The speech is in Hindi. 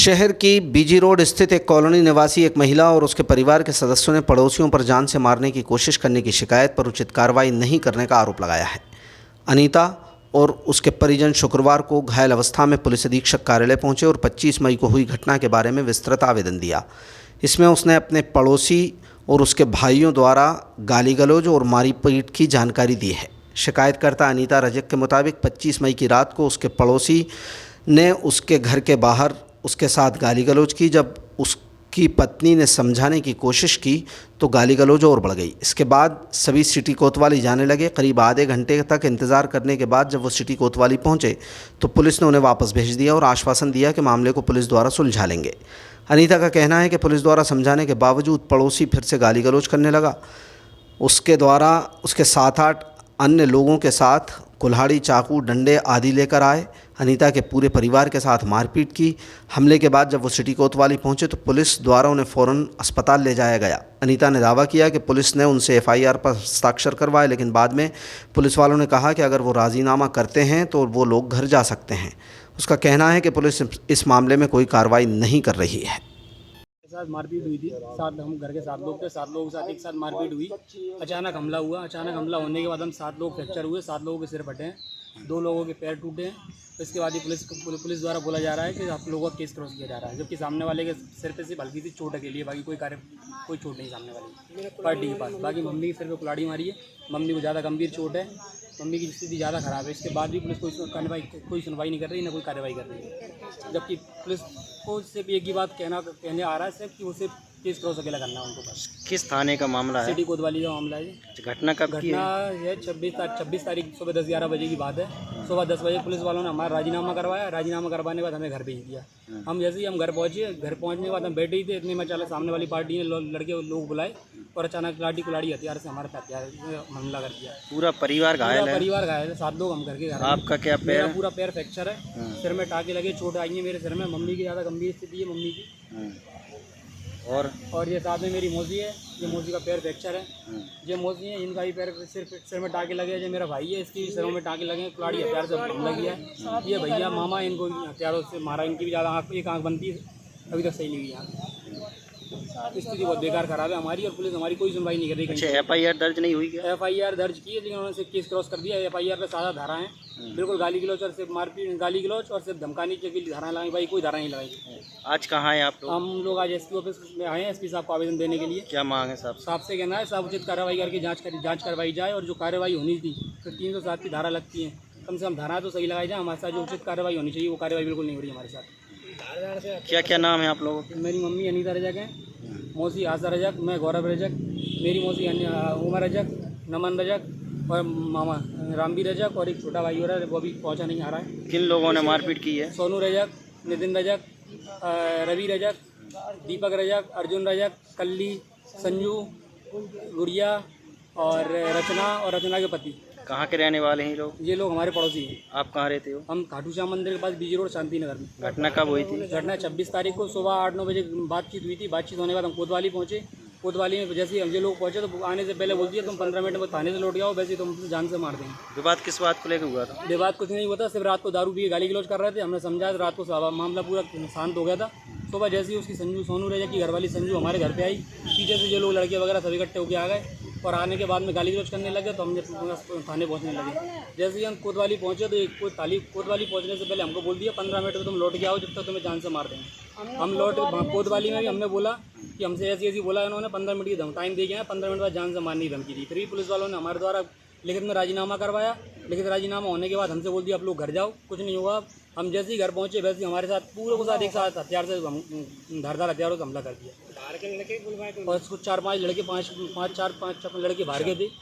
शहर की बीजी रोड स्थित एक कॉलोनी निवासी एक महिला और उसके परिवार के सदस्यों ने पड़ोसियों पर जान से मारने की कोशिश करने की शिकायत पर उचित कार्रवाई नहीं करने का आरोप लगाया है। अनीता और उसके परिजन शुक्रवार को घायल अवस्था में पुलिस अधीक्षक कार्यालय पहुंचे और 25 मई को हुई घटना के बारे में विस्तृत आवेदन दिया। इसमें उसने अपने पड़ोसी और उसके भाइयों द्वारा गाली गलौज और मारी पीट की जानकारी दी है। शिकायतकर्ता अनीता रजक के मुताबिक 25 मई की रात को उसके पड़ोसी ने उसके घर के बाहर उसके साथ गाली गलौज की। जब उसकी पत्नी ने समझाने की कोशिश की तो गाली गलौज और बढ़ गई। इसके बाद सभी सिटी कोतवाली जाने लगे। करीब आधे घंटे तक इंतज़ार करने के बाद जब वो सिटी कोतवाली पहुंचे तो पुलिस ने उन्हें वापस भेज दिया और आश्वासन दिया कि मामले को पुलिस द्वारा सुलझा लेंगे। अनीता का कहना है कि पुलिस द्वारा समझाने के बावजूद पड़ोसी फिर से गाली गलौज करने लगा। उसके द्वारा उसके 7-8 अन्य लोगों के साथ कुल्हाड़ी, चाकू, डंडे आदि लेकर आए। अनीता के पूरे परिवार के साथ मारपीट की। हमले के बाद जब वो सिटी कोतवाली पहुंचे तो पुलिस द्वारा उन्हें फ़ौरन अस्पताल ले जाया गया। अनीता ने दावा किया कि पुलिस ने उनसे FIR पर हस्ताक्षर करवाए, लेकिन बाद में पुलिस वालों ने कहा कि अगर वो राज़ीनामा करते हैं तो वो लोग घर जा सकते हैं। उसका कहना है कि पुलिस इस मामले में कोई कार्रवाई नहीं कर रही है। साथ मारपीट हुई थी। साथ हम घर के 7 लोग थे। 7 लोगों के साथ एक साथ मारपीट हुई। अचानक हमला हुआ। अचानक हमला होने के बाद हम 7 लोग फ्रैक्चर हुए। 7 लोगों के सिर फटे हैं, 2 लोगों के पैर टूटे हैं। इसके बाद ही पुलिस द्वारा बोला जा रहा है कि आप लोगों का केस क्रॉस किया जा रहा है, जबकि सामने वाले के सिर पे सिर्फ हल्की सी चोट अकेली है। बाकी कोई चोट नहीं सामने वाले पार्टी के पास। बाकी मम्मी के सिर पे कुल्हाड़ी मारी है। मम्मी को ज़्यादा गंभीर चोट है। मम्मी की स्थिति ज़्यादा ख़राब है। इसके बाद भी पुलिस कोई सुनवाई नहीं कर रही, ना कोई कार्रवाई कर रही है। जबकि पुलिस को सिर्फ एक ही बात कहने आ रहा है सिर्फ कि वो सिर्फ केस क्रॉस अकेला करना है उनको बस। किस थाने का मामला है? सिटी कोतवाली का मामला है। घटना कब की है? घटना है 26 तारीख सुबह 10-11 बजे की बात है। सुबह 10 बजे पुलिस वालों ने हमारा राजीनामा करवाया। राजीनामा करवाने के बाद हमें घर भेज दिया। हम जैसे ही हम घर पहुँचे, घर पहुँचने के बाद हम बैठे ही थे, इतने में चला सामने वाली पार्टी ने लड़के लोग बुलाए और अचानक कुल्हाड़ी हथियार से हमारे हमला कर दिया। पूरा परिवार घायल है? परिवार घायल है। 7 लोग हम घर के घर। आपका क्या पैर? मेरा पूरा पैर फ्रैक्चर है। सिर में टाँके लगे, चोट आई है मेरे सिर में। मम्मी की ज़्यादा गंभीर स्थिति है मम्मी की। और ये साथ में मेरी मौसी है। ये मौसी का पैर फ्रैक्चर है। ये मौसी है, इनका भी पैर सिर में टाँके लगे। जो मेरा भाई है, इसकी सिरों में टाँके लगे। कुल्हाड़ी हथियार से हमला किया है। ये भैया मामा, इनको हथियारों से मारा। इनकी भी ज़्यादा एक आँख बनती है, अभी तक सही नहीं हुई यहाँ। स्थिति बहुत बेकार खराब है हमारी, और पुलिस हमारी कोई सुनवाई नहीं कर रही। अच्छा, FIR दर्ज नहीं हुई क्या? FIR दर्ज की है, लेकिन उन्होंने केस क्रॉस कर दिया। FIR पे सादा धारा है। बिल्कुल गाली गलौज और सिर्फ मारपीट, गाली गलौज और सिर्फ धमकाने की धाराएं लगाई। भाई कोई धारा नहीं लगाई। आज कहाँ हैं आप लोग? हम लोग आज SP ऑफिस में आए हैं, SP साहब को आवेदन देने के लिए। क्या मांग है साहब? साहब से कहना है साहब उचित कार्रवाई करके जाँच करवाई जाए, और जो कार्रवाई होनी थी तो 307 की धारा लगती है, कम से कम धारा तो सही लगाई जाए। हमारे साथ जो उचित कार्रवाई होनी चाहिए वो कार्रवाई बिल्कुल नहीं हो रही हमारे साथ। क्या क्या नाम है आप लोगों के? मेरी मम्मी अनीता रजक है, मौसी आशा रजक, मैं गौरव रजक, मेरी मौसी उमर रजक, नमन रजक और मामा रामबीर रजक, और एक छोटा भाई हो रहा है, वो अभी पहुंचा नहीं आ रहा है। किन लोगों ने मारपीट की है? सोनू रजक, नितिन रजक, रवि रजक, दीपक रजक, अर्जुन रजक, कल्ली, संजू, गुड़िया और रचना के पति। कहाँ के रहने वाले हैं ये लोग हमारे पड़ोसी हैं। आप कहाँ रहते हो? हम खाटू श्याम मंदिर के पास बीजी रोड शांति नगर में। घटना कब हुई थी? घटना 26 तारीख को सुबह 8-9 बजे बातचीत हुई थी। बातचीत होने के बाद हम कोतवाली पहुँचे। कोतवाली में जैसे हम ये लोग पहुँचे तो आने से पहले बोल दिया तुम 15 मिनट में थाने से लौट जाओ, वैसे तुम जान से मार देंगे। विवाद किस बात को लेकर हुआ था? विवाद कुछ नहीं हुआ था, सिर्फ रात को दारू पी के गाली गलौज कर रहे थे। हमने समझाया, रात को मामला पूरा शांत हो गया था। सुबह जैसे ही उसकी सोनू रजक की घरवाली संजू हमारे घर पे आई, पीछे से ये लोग लड़के वगैरह सभी इकट्ठे होकर आ गए, और आने के बाद में गाली गलौज करने लगे। तो हम थाने पहुंचने लगे। जैसे ही हम कोतवाली पहुंचे तो कोतवाली पहुंचने से पहले हमको बोल दिया 15 मिनट में तुम लौट के आओ, जब तक तुम्हें जान से मार देंगे। हम लौट कोतवाली में भी हमने बोला कि हमसे ऐसी बोला इन्होंने, 15 मिनट की टाइम दे गया, 15 मिनट बाद जान से मारने की धमकी दी। फिर भी पुलिस वालों ने हमारे द्वारा लिखित में राजीनामा करवाया। लिखित राजीनामा होने के बाद हमसे बोल दिया आप लोग घर जाओ, कुछ नहीं होगा। हम जैसे ही घर पहुंचे वैसे ही हमारे साथ पूरे के साथ एक साथ हथियार से धारदार हथियारों से हमला कर दिया। और कुछ 4-5 लड़के 5 लड़के बाहर गए थे।